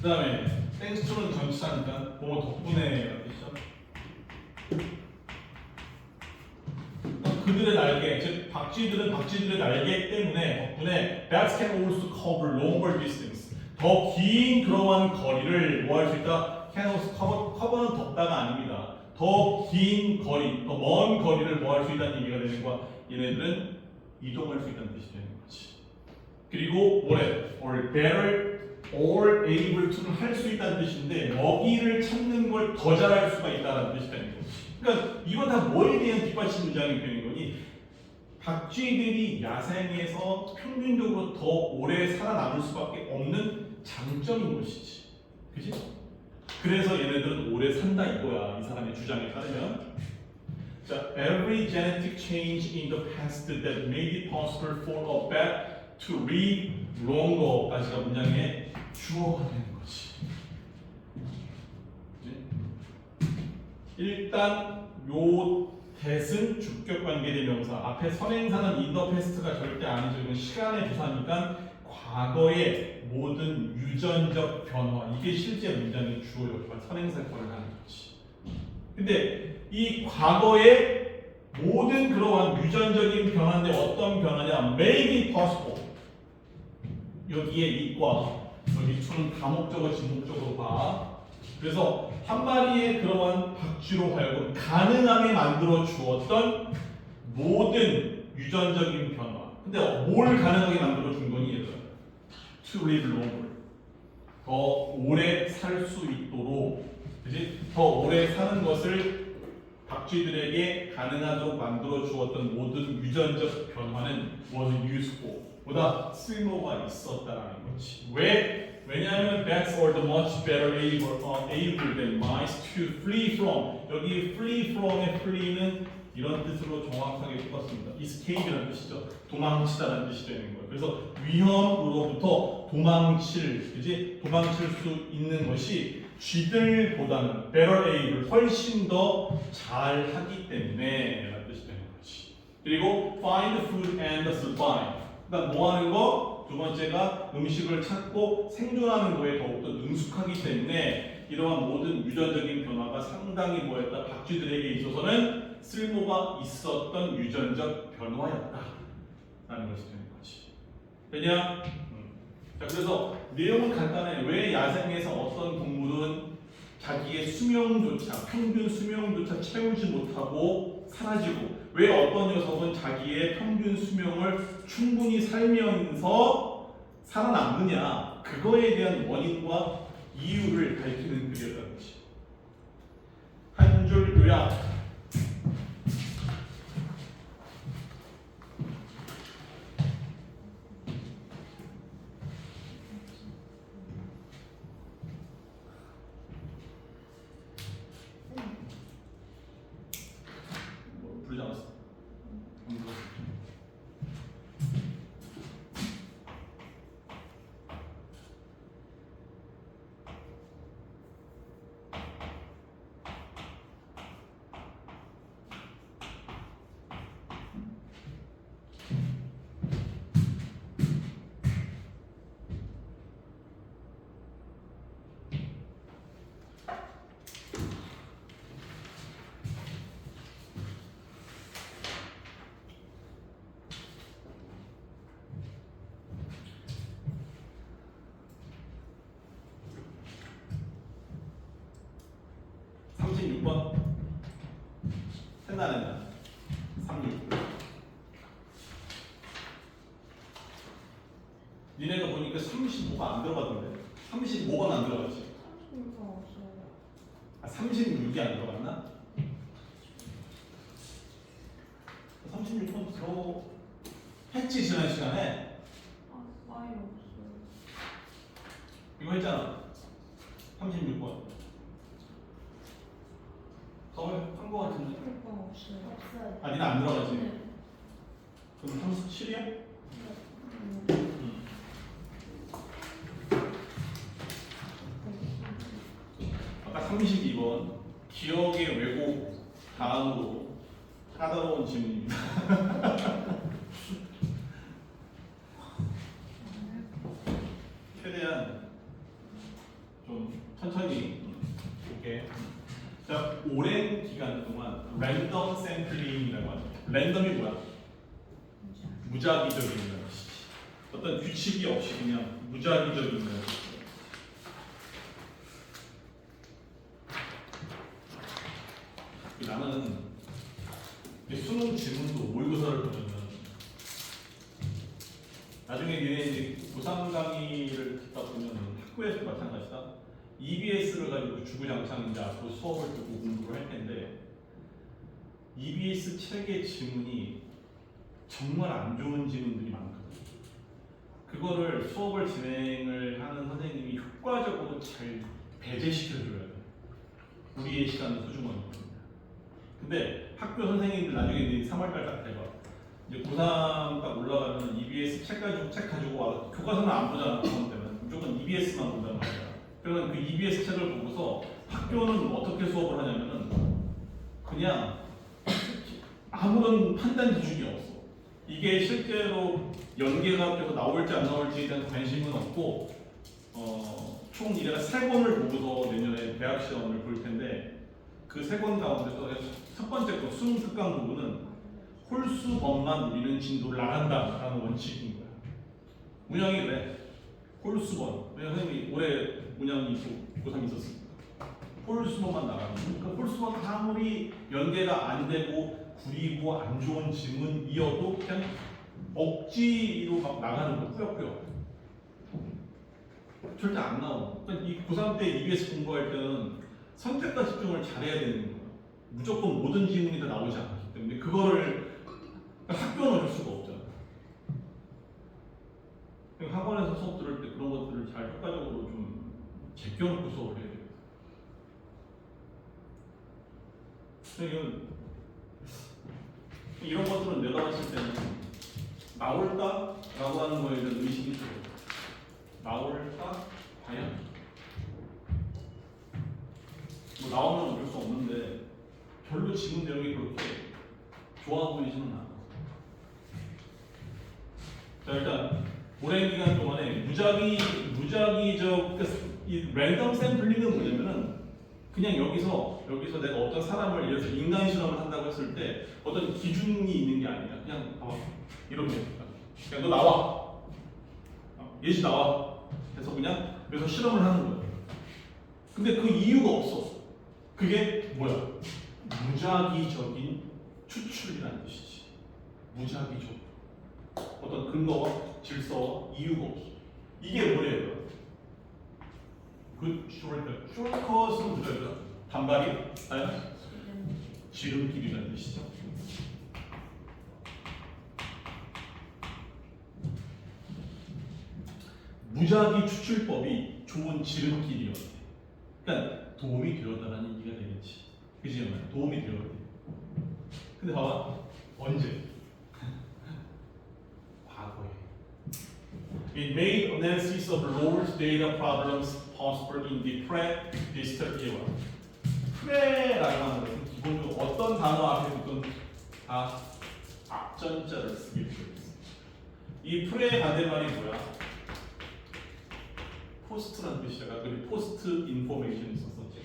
그 다음에 thanks to는 전치사니까 뭐뭐 덕분에 뜻이죠. 그들의 날개, 즉 박쥐들은 박쥐들의 날개 때문에 덕분에 bats can also cover longer distance. 더 긴 그러한 거리를 뭐 할 수 있다? can also cover는 덮다가 아닙니다. 더 긴 거리, 더 먼 거리를 뭐 할 수 있다는 얘기가 되는 거야. 얘네들은 이동할 수 있다는 뜻이 되는 거지. 그리고 뭐래? or better or able to는 할 수 있다는 뜻인데 먹이를 찾는 걸 더 잘할 수가 있다는 뜻이 되는 거지. 그러니까 이건 다 뭐에 대한 뒷받침 문장이 되는 거니? 박쥐들이 야생에서 평균적으로 더 오래 살아남을 수밖에 없는 장점인 것이지. 그지? 그래서 얘네들은 오래 산다 이거야. 이 사람의 주장에 따르면. 자, every genetic change in the past that made it possible for a bat to live longer까지가 문장의 주어가 되는 거지. 일단 요 that은 주격 관계대명사. 앞에 선행사는 in the past가 절대 아니죠. 이건 시간의 부사니까 과거의 모든 유전적 변화. 이게 실제 문장의 주어 역할, 선행사 역할을 하는 거지. 근데 이 과거의 모든 그러한 유전적인 변화인데 어떤 변화냐? Made it possible. 여기에 it과 여기 to는 다목적어, 지목적으로 봐. 그래서 한 마리의 그러한 박쥐로 하여금 가능하게 만들어 주었던 모든 유전적인 변화. 근데 뭘 가능하게 만들어 준 거니 얘들아? To live longer. 더 오래 살 수 있도록, 그지? 더 오래 사는 것을 박쥐들에게 가능하도록 만들어 주었던 모든 유전적 변화는 was useful. 보다 쓸모가 있었다라는 거지. 왜? 왜냐하면 bats are the much better able than mice to flee from. 여기 flee from의 flee는 이런 뜻으로 정확하게 똑같습니다. escape라는 뜻이죠. 도망치다라는 뜻이 되는 거예요. 그래서 위험으로부터 도망칠, 그지? 도망칠 수 있는 것이 쥐들보다는 better able, 훨씬 더 잘하기 때문에 라는 뜻이 되는 거지. 그리고 find food and survive. 그러니까 뭐 하는 거? 두 번째가 음식을 찾고 생존하는 거에 더욱더 능숙하기 때문에 이러한 모든 유전적인 변화가 상당히 뭐였다? 박쥐들에게 있어서는 쓸모가 있었던 유전적 변화였다 라는 것이 되는 거지. 왜냐? 자, 그래서 내용은 간단해. 왜 야생에서 어떤 동물은 자기의 수명조차, 평균 수명조차 채우지 못하고 사라지고, 왜 어떤 녀석은 자기의 평균 수명을 충분히 살면서 살아남느냐, 그거에 대한 원인과 이유를 밝히는 글이었다는 것이. 한 줄 요약. 부르지 않았어? 끝나는 36. 니네가 보니까 35가 안 들어가던데? 35번 안 들어갔지? 36이 안 들어갔나? 36번 들어 했지 지난 시간에? 많이 없어요. 이거 했잖아. 36번. 한거 같은데? 없어요. 아, 니네 안 들어가지? 네. 그럼 37이야? 아까 32번 기억의 왜곡 다음으로 까다로운 질문입니다. 최대한 랜덤이 뭐야? 무작위적인 거야. 어떤 규칙이 없이 그냥 무작위적인 거야. 나는 수능 지문도 모의고사를 보면은 나중에 니네 이제 고3 강의를 듣다 보면은 학교에서 마찬가지다. EBS를 가지고 주구장창 이제 앞으로 수업을 듣고 공부를 할 텐데 EBS 책의 지문이 정말 안 좋은 지문들이 많거든. 그거를 수업을 진행을 하는 선생님이 효과적으로 잘 배제시켜줘야 돼. 우리의 시간은 소중하니까. 근데 학교 선생님들 나중에 이제 3월달 딱 돼봐. 이제 고3 딱 올라가면 EBS 책 가지고 와서 교과서는 안 보잖아. 그런 때는 무조건 EBS만 본단 말이야. 그러면 그 EBS 책을 보고서 학교는 어떻게 수업을 하냐면은 그냥 아무런 판단 기준이 없어. 이게 실제로 연계가 돼서 나올지 안 나올지에 대한 관심은 없고 총 이래가 3권을 보고서 내년에 대학 시험을 볼 텐데 그 3권 가운데서 첫 번째 거 수능 특강 부분은 홀수번만 우리는 진도를 나간다라는 원칙인 거야. 문양이 그래. 홀수번. 왜냐면 선생님이 올해 문양이 고3 있었으니까. 홀수번만 나가는 거야. 그러니까 홀수번 아무리 연계가 안 되고 구리고 안 좋은 지문이어도 그냥 억지로 막 나가는 거 꾸역꾸역. 절대 안 나오고. 그러니까 이 고3 때 EBS 공부할 때는 선택과 집중을 잘해야 되는 거야. 무조건 모든 지문이 다 나오지 않기 때문에 그거를 학교는 어쩔 수가 없잖아. 학원에서 수업 들을 때 그런 것들을 잘 효과적으로 좀 제껴놓고 수업을 해야 돼요. 이런 것들은 내가 봤을 때는 나올까라고 하는 거에 대한 의식이 있어요. 나올까? 과연? 뭐 나오면 어쩔 수 없는데 별로 지문 내용이 그렇게 좋아 보이지는 않아. 자, 일단 오랜 기간 동안에 무작위적 이 랜덤 샘플링은 뭐냐면은 그냥 여기서 내가 어떤 사람을 예를 들어서 인간 실험을 한다고 했을 때 어떤 기준이 있는 게 아니라 그냥 이렇게 그냥 너 나와 예시 나와 해서 그냥 그래서 실험을 하는 거야. 근데 그 이유가 없어. 그게 뭐야? 무작위적인 추출이라는 뜻이지. 무작위적. 어떤 근거와 질서와 이유가 없어. 이게 뭐래요? 그 숏컷은 뭐죠? 단발이 아니 지름길이라는 뜻이죠. 무작위 추출법이 좋은 지름길이었대. 그러니까 도움이 되었다는 얘기가 되겠지. 그지? 도움이 되었대. 근데 봐봐. 언제? 과거에. It made analysis of large data problems possible in the pre-digital era. pre라고 하는 것은 기본적으로 어떤 단어 앞에 붙든 다 앞전자를 쓰게 되어 있습니다. 이 pre의 반대말이 뭐야? post라는 뜻이야. 그 post information 있었었지.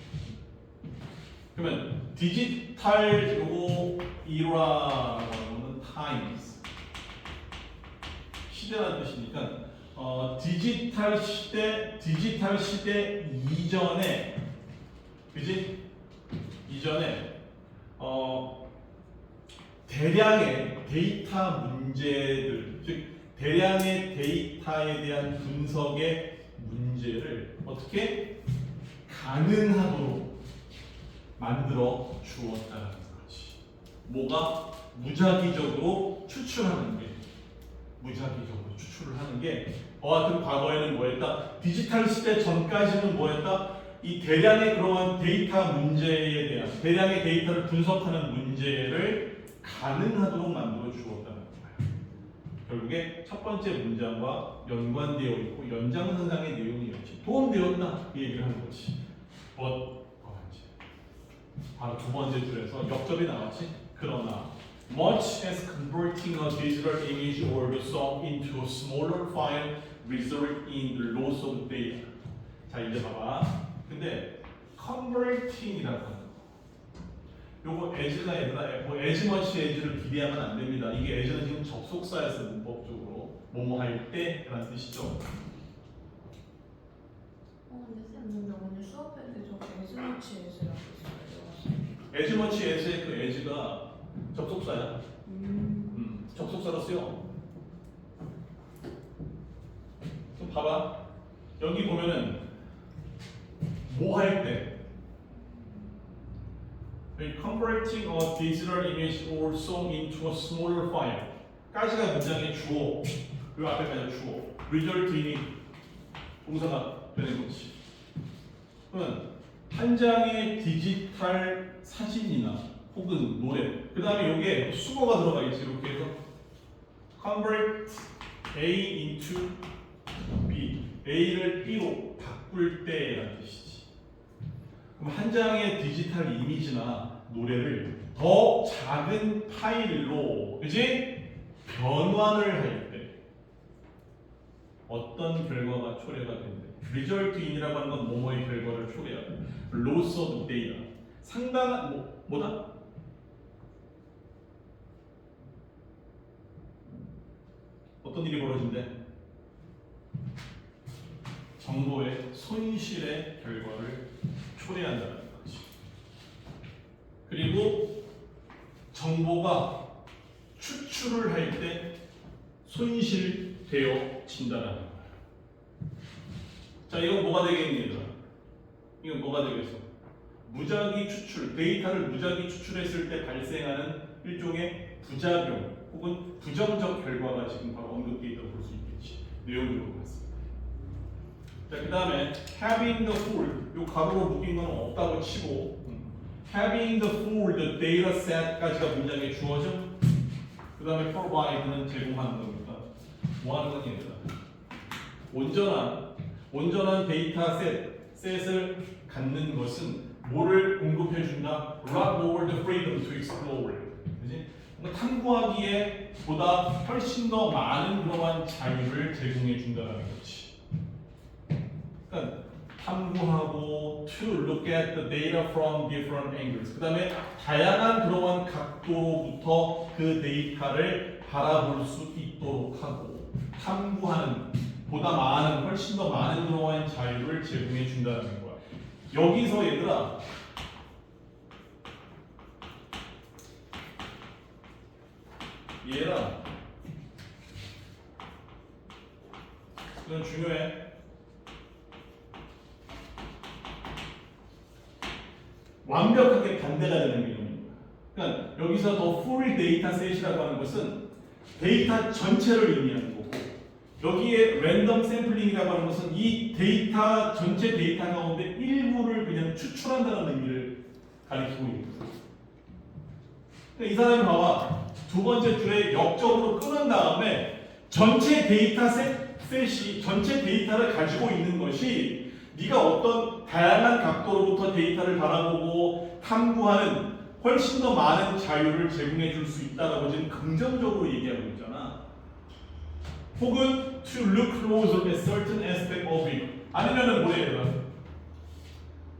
그러면 디지털 요거 이라고 하는 거는 times 시대라는 뜻이니까 디지털 시대 이전에 그지? 이전에 대량의 데이터 문제들 즉 대량의 데이터에 대한 분석의 문제를 어떻게 가능하도록 만들어 주었다는 거지. 뭐가 무작위적으로 추출하는 게 무작위적으로 추출을 하는 게 같은 과거에는 뭐했다? 디지털 시대 전까지는 뭐했다? 이 대량의 그러한 데이터 문제에 대한 대량의 데이터를 분석하는 문제를 가능하도록 만들어 주었다는 거예요. 결국에 첫 번째 문장과 연관되어 있고 연장선상의 내용이었지. 도움되었나? 이 얘기를 하는 거지. 바로 두 번째 줄에서 역접이 나왔지. 그러나 much as converting a digital image or the song into a smaller file result in the loss of data. 자 이제 봐봐. 근데 converting이라고 하는 거. 요거 as가 얘들아 뭐 as much as를 기대하면 안 됩니다. 이게 as는 지금 접속사에서 문법적으로 뭐뭐 할 때라는 뜻이죠. 근데 쌤 오늘 수업했는데 저거 에즈머치에서라고 있어요. as much as의 그 as가 접속사야. 접속사로 쓰여. 좀 봐봐. 여기 보면은 뭐 할 때? Converting a digital image or song into a smaller file. 까지가 문장의 주어. 그 앞에까지 주어. Result in이 동사가 되는 거지. 그러면 한 장의 디지털 사진이나 혹은 노래. 그 다음에 이게 수거가 들어가겠지. 이렇게 해서 convert A into B. A를 B로 바꿀 때라는 뜻이지. 그럼 한 장의 디지털 이미지나 노래를 더 작은 파일로, 그지? 변환을 할 때 어떤 결과가 초래가 된대? Result in이라고 하는 건 뭐뭐의 결과를 초래하고, loss of data. 상당한 뭐다? 어떤 일이 벌어진대? 정보의 손실의 결과를 초래한다는 거지. 그리고 정보가 추출을 할 때 손실되어진다는 거야. 자, 이건 뭐가 되겠니? 이건 뭐가 되겠어? 무작위 추출, 데이터를 무작위 추출했을 때 발생하는 일종의 부작용 혹은 부정적 결과가 지금 바로 언급되어 있다고 볼 수 있겠지. 내용적으로 봤습니다. 자, 그 다음에 having the full, 요 가로로 묶인 건 없다고 치고 having the full the data set까지가 문장에 주어져. 그 다음에 provide는 제공하는 겁니다. 뭐 하는 거니 얘들아? 온전한 데이터 셋을 갖는 것은 뭐를 공급해 준다? Rock over the freedom to explore. 그지? 그러니까 탐구하기에 보다 훨씬 더 많은 그러한 자유를 제공해 준다는 거지. 그러니까 탐구하고 to look at the data from different angles. 그 다음에 다양한 그러한 각도로부터 그 데이터를 바라볼 수 있도록 하고 탐구하는 보다 많은 훨씬 더 많은 그러한 자유를 제공해 준다는 거야. 여기서 얘들아 얘랑 이건 중요해. 완벽하게 반대가 되는 개념입니다. 그러니까 여기서 더 full 데이터 셋이라고 하는 것은 데이터 전체를 의미하는 거고 여기에 랜덤 샘플링이라고 하는 것은 이 데이터 전체 데이터 가운데 일부를 그냥 추출한다는 의미를 가리키고 있는 거예요. 그러니까 이 사람이 봐봐. 두 번째 줄에 역적으로 끊은 다음에 전체 데이터 셋이 전체 데이터를 가지고 있는 것이 네가 어떤 다양한 각도로부터 데이터를 바라보고 탐구하는 훨씬 더 많은 자유를 제공해 줄 수 있다라고 지금 긍정적으로 얘기하고 있잖아. 혹은 to look closer at certain aspect of it. 아니면은 뭐예요?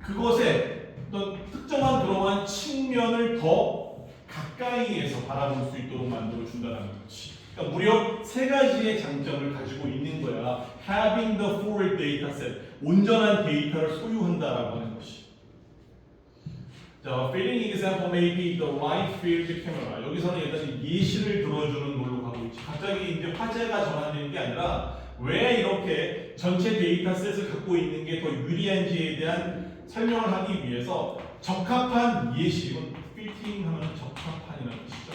그것의 어떤 특정한 그러한 측면을 더 가까이에서 바라볼 수 있도록 만들어 준다는 거지. 그러니까 무려 세 가지의 장점을 가지고 있는 거야. Having the full data set. 온전한 데이터를 소유한다라고 하는 것이. 자, fitting example may be the right field camera. 여기서는 일단 예시를 들어주는 걸로 가고 있지. 갑자기 이제 화제가 전환되는 게 아니라 왜 이렇게 전체 데이터셋을 갖고 있는 게 더 유리한지에 대한 설명을 하기 위해서 적합한 예시는 fitting 하면 적합한이라는 뜻이죠.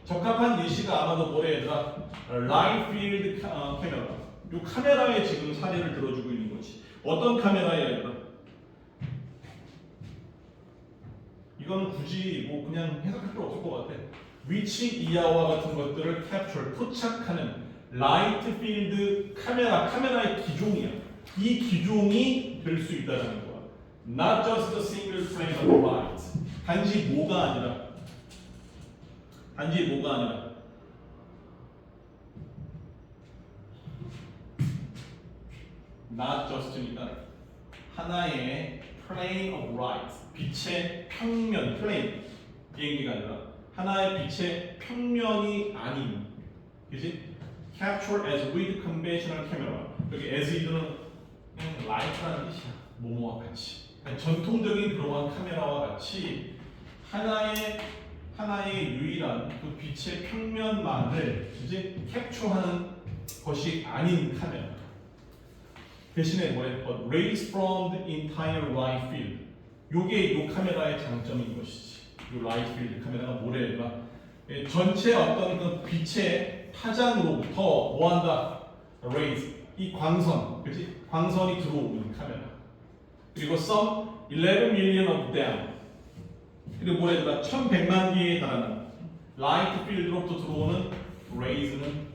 적합한 예시가 아마도 뭐래 얘들아? right field camera. 이 카메라의 지금 사례를 들어주고 있는 거지. 어떤 카메라에 얘들아? 이거는 굳이 뭐 그냥 해석할 필요 없을 것 같아. 위치 이하와 같은 것들을 capture, 포착하는 라이트 필드 카메라의 기종이야. 이 기종이 될 수 있다는 거야. Not just a single frame of light. 단지 뭐가 아니라 not just니까 하나의 plane of light. 빛의 평면, plane. 비행기가 아니라 하나의 빛의 평면이 아닌, 그지? Capture as with conventional camera. 여기 as 이거는 그냥 light라는 뜻이야. 뭐뭐와 같이. 그러니까 전통적인 그러한 카메라와 같이 하나의 유일한 그 빛의 평면만을 이제 캡처하는 것이 아닌 카메라. 대신에 뭐래? But rays from the entire light field. 요게 요 카메라의 장점인 것이지. 요 라이트 필드 카메라가 뭐래가 전체 어떤 그 빛의 파장으로부터 뭐한다? rays. 이 광선, 그렇지? 광선이 들어오는 카메라. 그리고 some 11 million of them. 그리고 뭐래더라? 1100만 개에 달하는 라이트 필드로부터 들어오는 rays는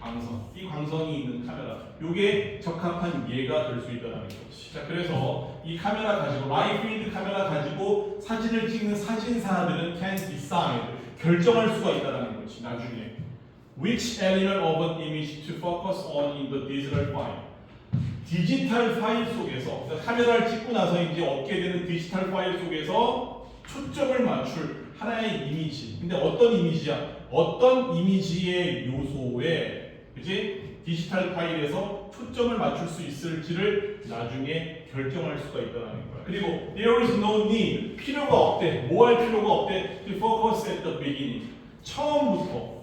광선. 이 광선이 있는 카메라. 요게 적합한 예가 될 수 있다는 거지. 자, 그래서 이 카메라 가지고 라이트 필드 카메라 가지고 사진을 찍는 사진사들은 can decide 결정할 수가 있다는 거지. 나중에 which element of an image to focus on in the digital file. 디지털 파일 속에서 그러니까 카메라를 찍고 나서 이제 얻게 되는 디지털 파일 속에서 초점을 맞출 하나의 이미지. 근데 어떤 이미지야? 어떤 이미지의 요소에 그지? 디지털 파일에서 초점을 맞출 수 있을지를 나중에 결정할 수가 있다는 거야. 그리고 there is no need 필요가 없대. 뭐 할 필요가 없대? To focus at the beginning. 처음부터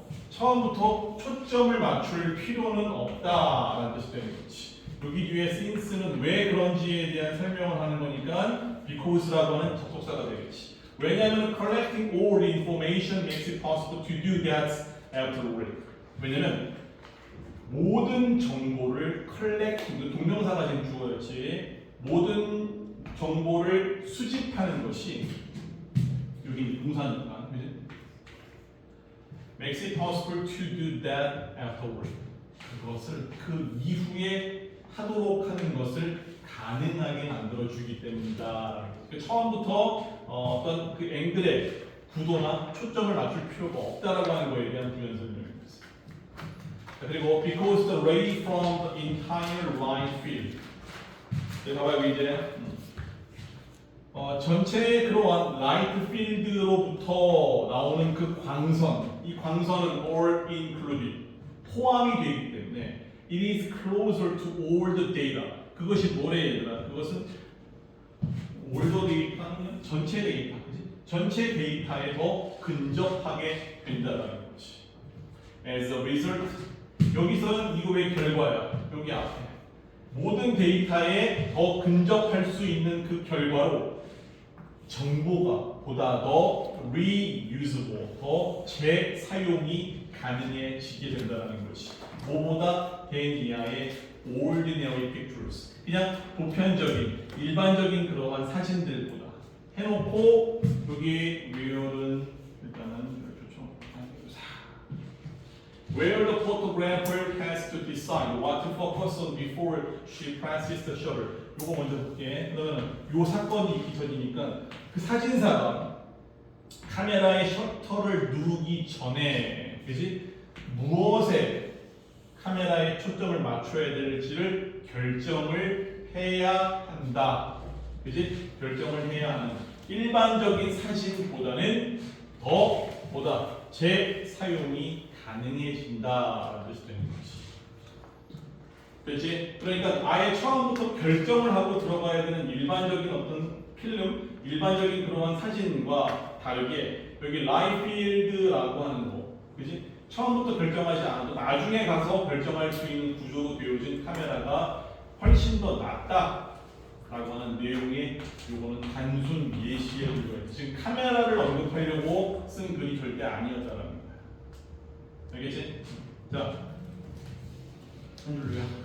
초점을 맞출 필요는 없다라는 뜻이 되는 거지. 여기 뒤에 since는 왜 그런지에 대한 설명을 하는 거니까 because라고 하는 접속사가 되겠지. 왜냐하면 collecting all the information makes it possible to do that afterward. 왜냐면 모든 정보를 collecting, 동명사가 지금 주어였지. 모든 정보를 수집하는 것이 여기 동사니까, 그지? Makes it possible to do that afterward. 그것을 그 이후에 하도록 하는 것을 가능하게 만들어주기 때문이다. 처음부터 어떤 그 앵글의 구도나 초점을 맞출 필요가 없다라고 하는 거에 대한 부연 설명입니다. 그리고 because the ray from the entire line field. 봐봐요 이제 전체의 그러한 라이트 필드로부터 나오는 그 광선, 이 광선은 all included 포함이 되기 때문에 it is closer to all the data. 그것이 뭐래 얘들아? 그것은 all the data는 전체 데이터, 그지? 전체 데이터에 더 근접하게 된다는 거지. As a result, 여기서는 이거의 결과야. 여기 앞에 모든 데이터에 더 근접할 수 있는 그 결과로 정보가 보다 더 reusable, 더 재사용이 가능해지게 된다는 것이. 뭐보다 than 이하의 ordinary pictures. 그냥 보편적인, 일반적인 그러한 사진들보다 해놓고 여기 where는 일단은 좋죠. Where the photographer has to decide what to focus on before she presses the shutter. 요거 먼저 볼게. 그러면 요 사건이 있기 전이니까 그 사진사가 카메라의 셔터를 누르기 전에, 그지? 무엇에 카메라의 초점을 맞춰야 될지를 결정을 해야 한다. 그지? 결정을 해야 하는 일반적인 사진보다는 보다 재사용이 가능해진다라는 뜻이 되는 거지. 그렇지? 그러니까 아예 처음부터 결정을 하고 들어가야 되는 일반적인 어떤 필름, 일반적인 그러한 사진과 다르게 여기 라이필드라고 하는 거, 그지? 처음부터 결정하지 않아도 나중에 가서 결정할 수 있는 구조로 되어진 카메라가 훨씬 더 낫다라고 하는 내용의 요거는 단순 예시의 의도예요. 지금 카메라를 언급하려고 쓴 글이 절대 아니었다라는 거예요. 알겠지? 자, 한 줄로요.